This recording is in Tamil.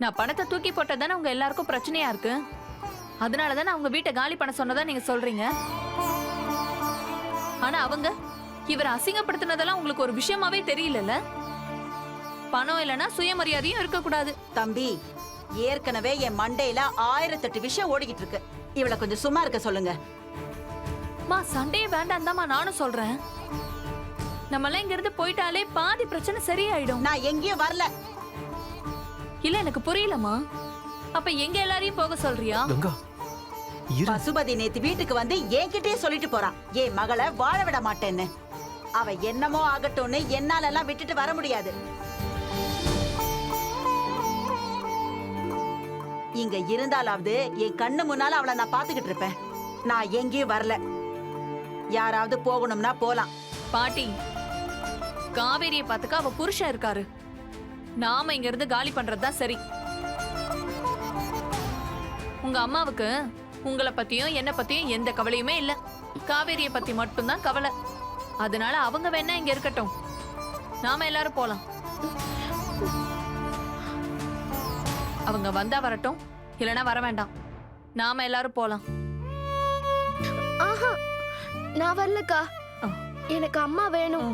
நான் பணத்தை தூக்கி போட்டதானே உங்க எல்லாருக்கும் பிரச்சனையா இருக்கு. அதனாலதானே அவங்க வீட்டை காலி பண்ண சொன்னதா நீங்க சொல்றீங்க. ஆனா அவங்க இவரை அசிங்கப்படுத்தினதெல்லாம் உங்களுக்கு ஒரு விஷயமாவே தெரியலல்ல. பணம் இல்லைன்னா சுயமரியாதையும் இருக்கக்கூடாது. தம்பி, ஏற்கனவே என் மண்டையில 1008 விஷயம் ஓடிக்கிட்டு இருக்கு. இவளை கொஞ்சம் சும்மா இருக்க சொல்லுங்க. மா, சண்டையே வேண்டாம் தான்மா நானும் சொல்றேன். நம்மளாம் இங்க இருந்து போயிட்டாலே பாதி பிரச்சனை சரியாயிடும். நான் எங்கேயும் வரல. இல்ல, எனக்கு புரியலமா. அப்ப எங்க எல்லாரையும் போக சொல்றியா? கங்கா, இரு. பசுபதி நேத்து வீட்டுக்கு வந்து என்கிட்டயே சொல்லிட்டு போறான், என் மகளை வாழ விட மாட்டேன்னு. அவ என்னமோ ஆகட்டும்னு என்னால எல்லாம் விட்டுட்டு வர முடியாது. இங்க இருந்தாலாவது என் கண்ணு முன்னால அவளை நான் பாத்துக்கிட்டு இருப்பேன். நான் எங்கேயும் வரல. யாராவது போகணும்னா போலாம். பாட்டி, காவேரியை பார்த்துக்க அவ புருஷன் இருக்காரு. நாம இங்க இருந்து காலி பண்றதுதான் சரி. உங்க அம்மாவுக்கு உங்களை பத்தியும் என்ன பத்தியும் எந்த கவலையுமே இல்ல. காவேரியை பத்தி மட்டும்தான் கவலை. அதனால அவங்க வேணா இங்க இருக்கட்டும், நாம எல்லாரும் போலாம். அவங்க வந்தா வரட்டும், இல்லனா வர வேண்டாம். நாம எல்லாரும் போலாம். ஆஹா, நான் வரலக்கா. எனக்கு அம்மா வேணும்.